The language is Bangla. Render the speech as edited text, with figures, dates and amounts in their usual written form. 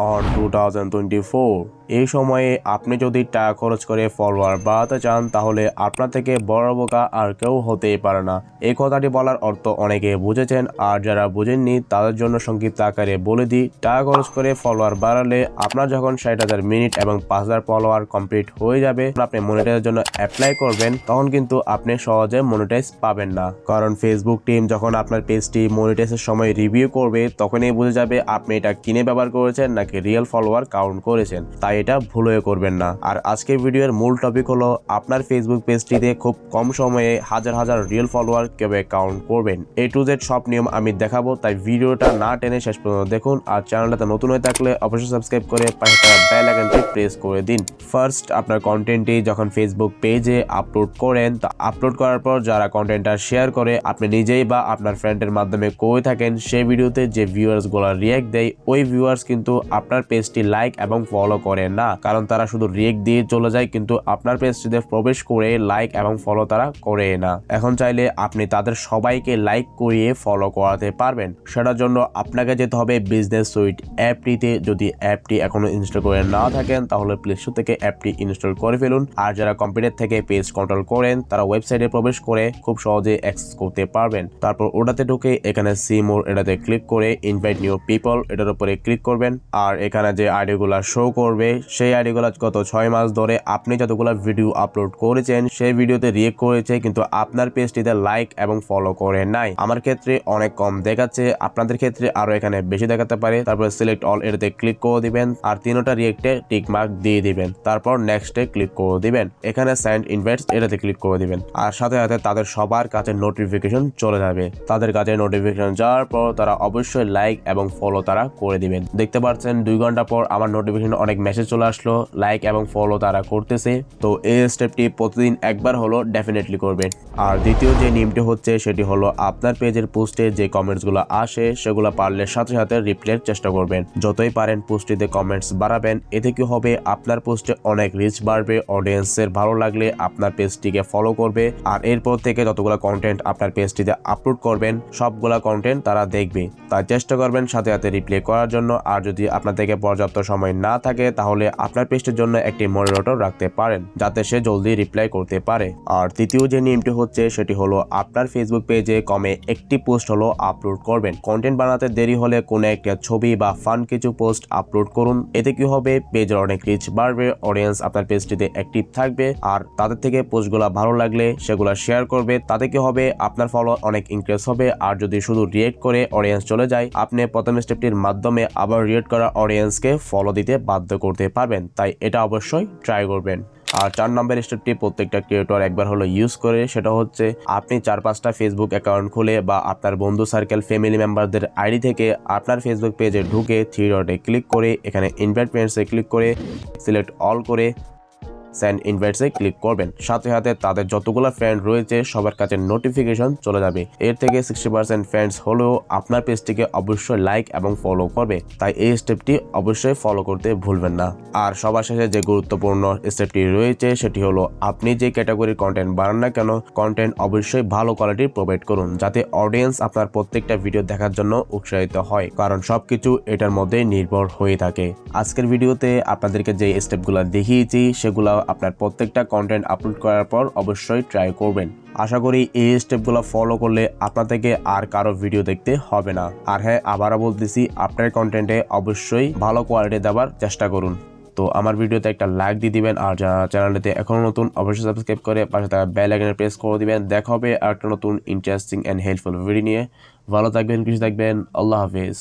অন 2024। এই সময়ে আপনি যদি টাকা খরচ করে ফলোয়ার বাড়াতে চান তাহলে আপনার থেকে বড় বোকা আর কেউ হতেই পারে না। এই কথাটি বলার অর্থ অনেকে বুঝেছেন, আর যারা বুঝেননি তাদের জন্য সংক্ষিপ্ত আকারে বলে দিই। টাকা খরচ করে ফলোয়ার বাড়ালে আপনার যখন 60,000 মিনিট এবং 5,000 ফলোয়ার কমপ্লিট হয়ে যাবে, আপনি মনিটাইজের জন্য অ্যাপ্লাই করবেন, তখন কিন্তু আপনি সহজে মনিটাইজ পাবেন না। কারণ ফেসবুক টিম যখন আপনার পেজটি মনিটাইজের সময় রিভিউ করবে তখনই বুঝে যাবে আপনি এটা কিনে ব্যবহার করেছেন নাকি রিয়েল ফলোয়ার কাউন্ট করেছেন। তাই এটা ভুল হয়ে করবেন না। আর আজকের ভিডিওর মূল টপিক হলো আপনার ফেসবুক পেজটিতে খুব কম সময়ে হাজার হাজার রিয়েল ফলোয়ার কিভাবে কাউন্ট করবেন। A to Z সব নিয়ম আমি দেখাবো, তাই ভিডিওটা না টেনে শেষ পর্যন্ত দেখুন। আর চ্যানেলটাতে নতুন হয়ে থাকলে অবশ্যই সাবস্ক্রাইব করে পাশে থাকা বেল আইকনটি প্রেস করে দিন। ফার্স্ট, আপনার কন্টেন্টটি যখন ফেসবুক পেজে আপলোড করেন, তা আপলোড করার পর যারা কন্টেন্টটা শেয়ার করে আপনি নিজেই বা আপনার ফ্রেন্ডের মাধ্যমে করে থাকেন, সেই ভিডিওতে যে ভিউয়ার্স গুলা রিঅ্যাক্ট দেয় ওই ভিউয়ার্স কিন্তু আপনার পেজটি লাইক এবং ফলো করে না। কারণ তারা শুধু রিঅ্যাক্ট দিয়ে চলে যায়, কিন্তু আপনার পেজটিতে প্রবেশ করে লাইক এবং ফলো তারা করে না। এখন চাইলে আপনি তাদের সবাইকে লাইক করিয়ে ফলো করাতে পারবেন। সেটার জন্য আপনাকে যেতে হবে বিজনেস সুইট অ্যাপটিতে। যদি অ্যাপটি এখনো ইনস্টল করে না থাকেন তাহলে প্লে স্টোর থেকে অ্যাপটি ইনস্টল করে ফেলুন। আর যারা কম্পিউটার থেকে পেজ কন্ট্রোল করেন তারা ওয়েবসাইটে প্রবেশ করে খুব সহজে অ্যাক্সেস করতে পারবেন। তারপর ওটাতে ঢুকে এখানে সি মোর এটাতে ক্লিক করে ইনভাইট নিউ পিপল এটার উপরে ক্লিক করবেন। আর এখানে যে আইডিগুলা শো করবে সেই আইডিগুলা গত 6 মাস ধরে আপনি যতগুলো ভিডিও আপলোড করেছেন সেই ভিডিওতে রিঅ্যাক্ট করেছে, কিন্তু আপনার পেজটিতে লাইক এবং ফলো করে নাই। আমার ক্ষেত্রে অনেক কম দেখাচ্ছে, আপনাদের ক্ষেত্রে আরো এখানে বেশি দেখাতে পারে। তারপর সিলেক্ট অল এটাতে ক্লিক করে দিবেন আর তিনটা রিঅ্যাক্টে টিক মার্ক দিয়ে দিবেন। তারপর নেক্সটে ক্লিক করে দিবেন। এখানে সেন্ড ইনভাইটস এটাতে ক্লিক করে দিবেন। আর সাথে সাথে তাদের সবার কাছে নোটিফিকেশন চলে যাবে। তাদের কাছে নোটিফিকেশন যাওয়ার পর তারা অবশ্যই লাইক এবং ফলো তারা করে দিবেন। দেখতে পাচ্ছেন 2 ঘন্টা পর আমার নোটিফিকেশন অনেক মেসেজ চলে আসলো, লাইক এবং ফলো তারা করতেছে। তো এই স্টেপটি প্রতিদিন একবার হলো ডেফিনেটলি করবেন। আর দ্বিতীয় যে নিয়মটি হচ্ছে সেটি হলো আপনার পেজের পোস্টে যে কমেন্টস গুলো আসে সেগুলো পারলে সাথে সাথে রিপ্লাইয়ের চেষ্টা করবেন। যতই পারেন পোস্টটিতে কমেন্টস বাড়াবেন, এতে কি হবে আপনার পোস্টে অনেক রিচ বাড়বে, অডিয়েন্সের ভালো লাগলে আপনার পেজটিকে ফলো করবে। আর এরপর থেকে যতগুলো কন্টেন্ট আপনার পেজটিতে আপলোড করবেন সবগুলা কন্টেন্ট তারা দেখবে। তাই চেষ্টা করবেন সাথে সাথে রিপ্লাই করার জন্য। আর যদি আপনার থেকে পর্যাপ্ত সময় না থাকে তাহলে আপনার পেজটির জন্য একটি মনিটর রাখতে পারেন যাতে সে জলদি রিপ্লাই করতে পারে। আর তৃতীয় যে নিয়মটি হচ্ছে সেটি হলো আপনার ফেসবুক পেজে কমে একটি পোস্ট হলো আপলোড করবেন। কন্টেন্ট বানাতে দেরি হলে কোনো একটা ছবি বা ফান কিছু পোস্ট আপলোড করুন। এতে কি হবে পেজের অনেক রিচ বাড়বে, অডিয়েন্স আপনার পেজটিতে অ্যাক্টিভ থাকবে। আর তাদের থেকে পোস্টগুলো ভালো লাগলে সেগুলো শেয়ার করবে। তাতে কি হবে আপনার ফলো অনেক ইনক্রিজ হবে। আর যদি শুধু রিয়েক্ট করে অডিয়েন্স চলে যায়, আপনি প্রথম স্টেপটির মাধ্যমে আবার রিয়েক্ট করা অডিয়েন্সকে ফলো দিতে বাধ্য করতে পারবেন। তাই এটা অবশ্যই ট্রাই করবেন। আর 4 নম্বর স্টেপটি প্রত্যেকটা ক্রিয়েটর একবার হলো ইউজ করে, সেটা হচ্ছে আপনি 4-5টা ফেসবুক অ্যাকাউন্ট খুলে বা আপনার বন্ধু সার্কেল ফ্যামিলি মেম্বারদের আইডি থেকে আপনার ফেসবুক পেজে ঢুকে 3 ডটে ক্লিক করে এখানে ইনভাইট ফ্রেন্ডসে ক্লিক করে সিলেক্ট অল করে সেন্ড ইনভাইটসে ক্লিক করবেন। সাথে সাথে তাদের যতগুলো ফ্রেন্ড রয়েছে সবার কাছে নোটিফিকেশন চলে যাবে। এর থেকে 60% ফ্রেন্ডস হলেও আপনার পেজটিকে অবশ্যই লাইক এবং ফলো করবে। তাই এই স্টেপটি অবশ্যই ফলো করতে ভুলবেন না। আর সবার শেষে যে গুরুত্বপূর্ণ স্টেপটি রয়েছে সেটি হলো আপনি যে ক্যাটাগরির কন্টেন্ট বানান না কেন, কন্টেন্ট অবশ্যই ভালো কোয়ালিটির প্রোভাইড করুন যাতে অডিয়েন্স আপনার প্রত্যেকটা ভিডিও দেখার জন্য উৎসাহিত হয়। কারণ সবকিছু এটার মধ্যে নির্ভর হয়ে থাকে। আজকের ভিডিওতে আপনাদেরকে যে স্টেপগুলো দেখিয়েছি সেগুলো আপনার প্রত্যেকটা কন্টেন্ট আপলোড করার পর অবশ্যই ট্রাই করবেন। আশা করি এই স্টেপগুলো ফলো করলে আপনার থেকে আর কারো ভিডিও দেখতে হবে না। আর হ্যাঁ, আবারও বলতেছি আপনার কন্টেন্টে অবশ্যই ভালো কোয়ালিটি দেওয়ার চেষ্টা করুন। তো আমার ভিডিওতে একটা লাইক দিয়ে দিবেন। আর যারা চ্যানেলটিতে এখনো নতুন অবশ্যই সাবস্ক্রাইব করে পাশে থাকা বেল আইকনে প্রেস করে দিবেন। দেখা হবে আর একটা নতুন ইন্টারেস্টিং অ্যান্ড হেল্পফুল ভিডিও নিয়ে। ভালো থাকবেন, খুশি থাকবেন। আল্লাহ হাফেজ।